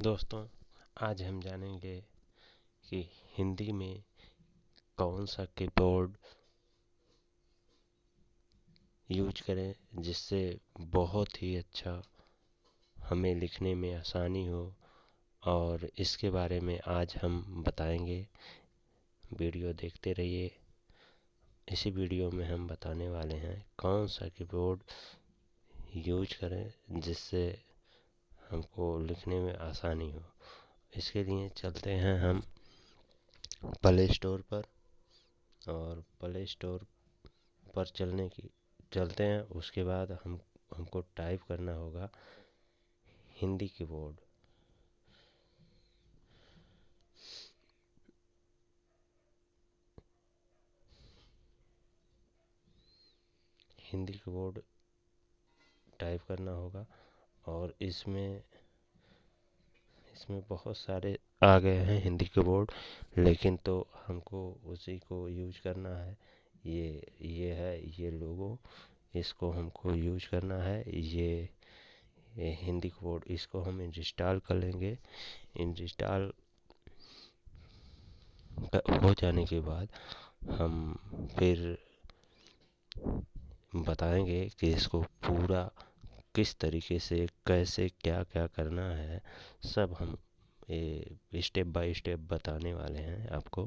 दोस्तों, आज हम जानेंगे कि हिंदी में कौन सा कीबोर्ड यूज करें जिससे बहुत ही अच्छा हमें लिखने में आसानी हो। और इसके बारे में आज हम बताएंगे। वीडियो देखते रहिए। इसी वीडियो में हम बताने वाले हैं कौन सा कीबोर्ड यूज करें जिससे हमको लिखने में आसानी हो। इसके लिए चलते हैं हम प्ले स्टोर पर, और प्ले स्टोर पर चलते हैं। उसके बाद हमको टाइप करना होगा Hindi keyboard. Hindi keyboard type करना होगा, और इसमें बहुत सारे आ गए हैं हिंदी कीबोर्ड, लेकिन तो हमको उसी को यूज करना है। ये है, ये लोगो, इसको हमको यूज करना है। ये हिंदी कीबोर्ड, इसको हम इंस्टॉल कर लेंगे। इंस्टॉल हो जाने के बाद हम फिर बताएंगे कि इसको पूरा किस तरीके से, कैसे, क्या क्या करना है, सब हम स्टेप बाय स्टेप बताने वाले हैं आपको।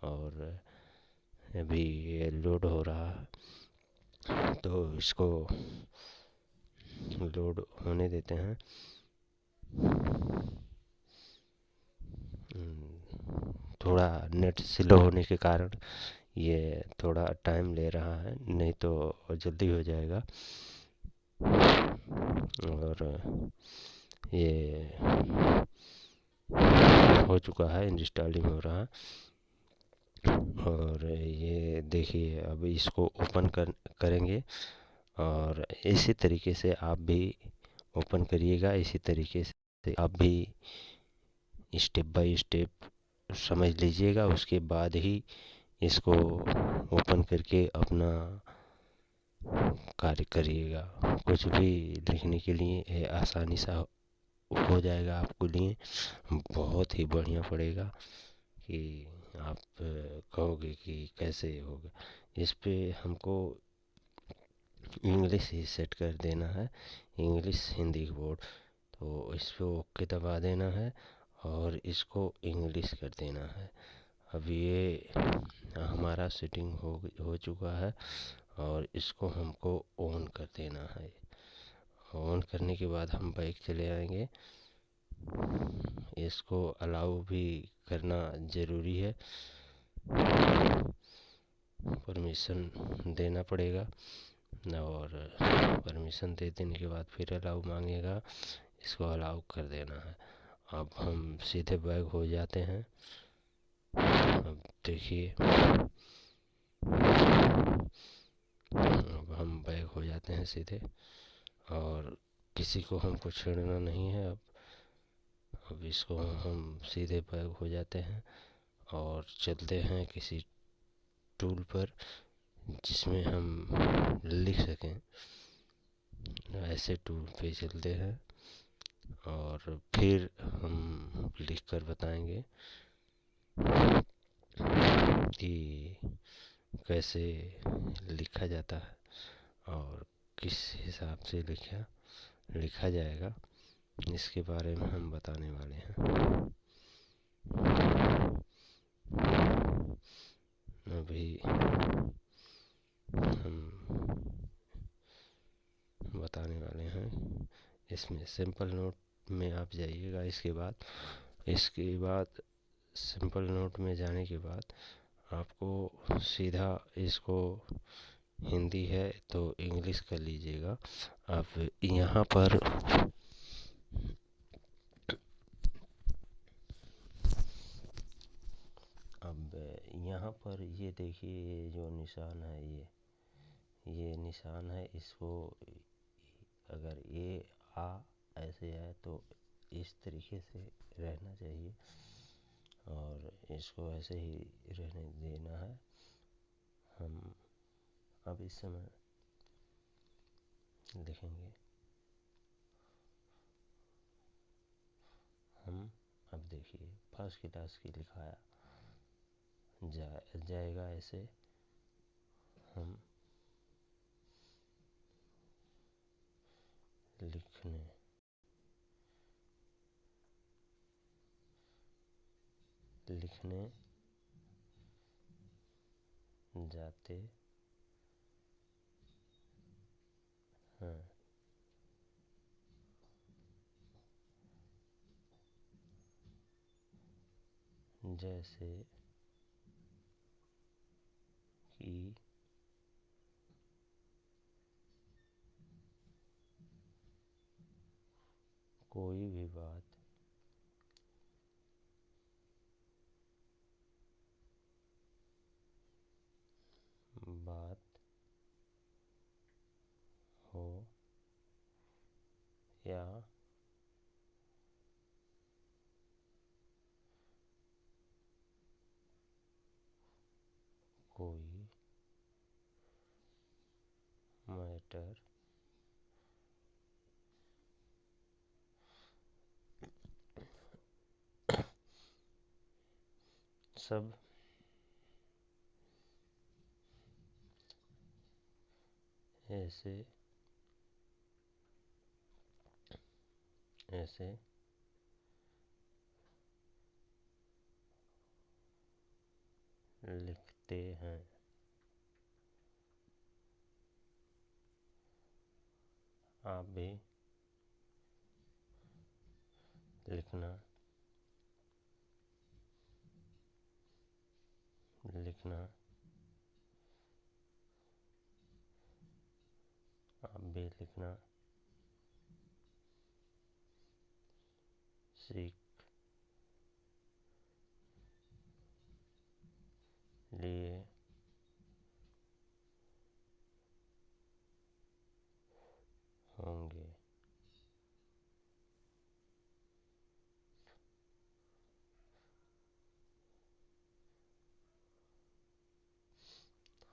और अभी ये लोड हो रहा है, तो इसको लोड होने देते हैं। थोड़ा नेट स्लो होने के कारण ये थोड़ा टाइम ले रहा है, नहीं तो जल्दी हो जाएगा। और ये हो चुका है, इंस्टॉलिंग हो रहा है। और ये देखिए, अब इसको ओपन करेंगे, और इसी तरीके से आप भी ओपन करिएगा। इसी तरीके से आप भी स्टेप बाय स्टेप समझ लीजिएगा। उसके बाद ही इसको ओपन करके अपना कार्य करिएगा। कुछ भी लिखने के लिए ये आसानी सा हो जाएगा आपके लिए। बहुत ही बढ़िया पड़ेगा कि आप कहोगे कि कैसे होगा। इस पे हमको इंग्लिश ही सेट कर देना है, इंग्लिश हिंदी कीबोर्ड। तो इस पे ओके दबा देना है, और इसको इंग्लिश कर देना है। अब ये हमारा सेटिंग हो चुका है, और इसको हमको ऑन कर देना है। ऑन करने के बाद हम बैक चले आएंगे। इसको अलाउ भी करना ज़रूरी है, परमिशन देना पड़ेगा। और परमिशन दे देने के बाद फिर अलाउ मांगेगा, इसको अलाउ कर देना है। अब हम सीधे बैक हो जाते हैं। अब देखिए, अब हम बैक हो जाते हैं सीधे, और किसी को हमको छेड़ना नहीं है। अब इसको हम सीधे बैक हो जाते हैं, और चलते हैं किसी टूल पर जिसमें हम लिख सकें। ऐसे टूल पे चलते हैं, और फिर हम लिख कर बताएंगे कि कैसे लिखा जाता है, और किस हिसाब से लिखा जाएगा। इसके बारे में हम बताने वाले हैं। अभी हम बताने वाले हैं। इसमें सिंपल नोट में आप जाइएगा। इसके बाद सिंपल नोट में जाने के बाद आपको सीधा इसको, हिंदी है तो इंग्लिश कर लीजिएगा। आप यहाँ पर अब यहाँ पर ये देखिए, जो निशान है, ये निशान है। इसको अगर ये आ ऐसे है तो इस तरीके से रहना चाहिए, और इसको ऐसे ही रहने देना है। हम अब इस समय लिखेंगे देखिए फर्स्ट क्लास की लिखाया जाएगा। ऐसे हम लिखने जाते हैं। जैसे कि कोई भी बात हो या कोई मैटर सब ऐसे लिखते हैं। आप भी लिखना आप भी लिखना सीख लिए होंगे।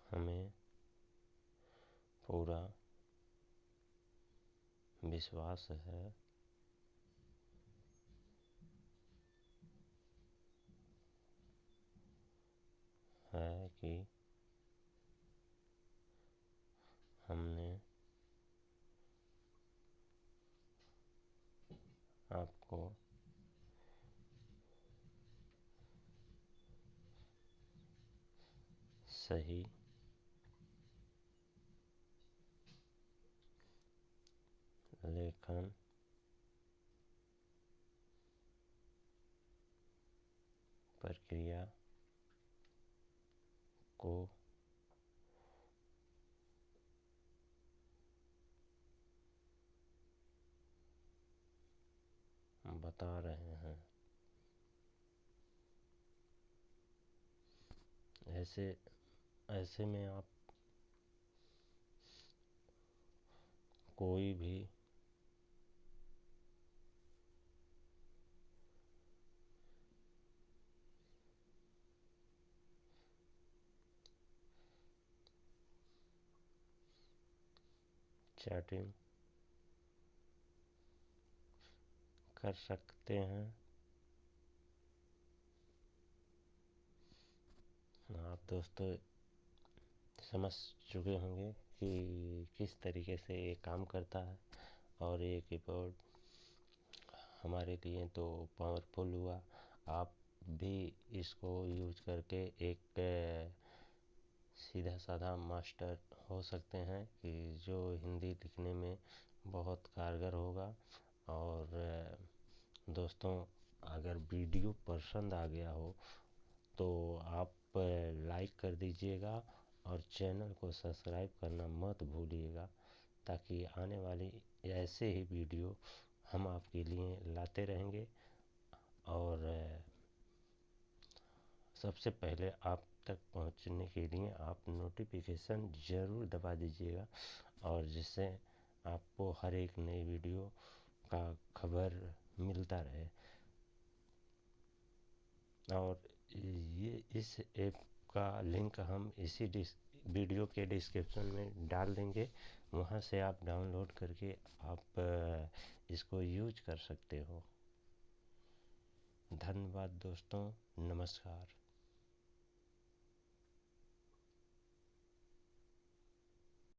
हमें पूरा विश्वास है कि हमने आपको सही लेखन प्रक्रिया को बता रहे हैं। ऐसे में आप कोई भी चैटिंग कर सकते हैं। आप दोस्तों समझ चुके होंगे कि किस तरीके से ये काम करता है, और ये कीबोर्ड हमारे लिए तो पावरफुल हुआ। आप भी इसको यूज करके एक सीधा साधा मास्टर हो सकते हैं कि जो हिंदी लिखने में बहुत कारगर होगा। और दोस्तों, अगर वीडियो पसंद आ गया हो तो आप लाइक कर दीजिएगा और चैनल को सब्सक्राइब करना मत भूलिएगा, ताकि आने वाली ऐसे ही वीडियो हम आपके लिए लाते रहेंगे। और सबसे पहले आप तक पहुंचने के लिए आप नोटिफिकेशन ज़रूर दबा दीजिएगा, और जिससे आपको हर एक नई वीडियो का खबर मिलता रहे। और ये इस ऐप का लिंक हम इसी वीडियो के डिस्क्रिप्शन में डाल देंगे। वहाँ से आप डाउनलोड करके आप इसको यूज कर सकते हो। धन्यवाद दोस्तों, नमस्कार।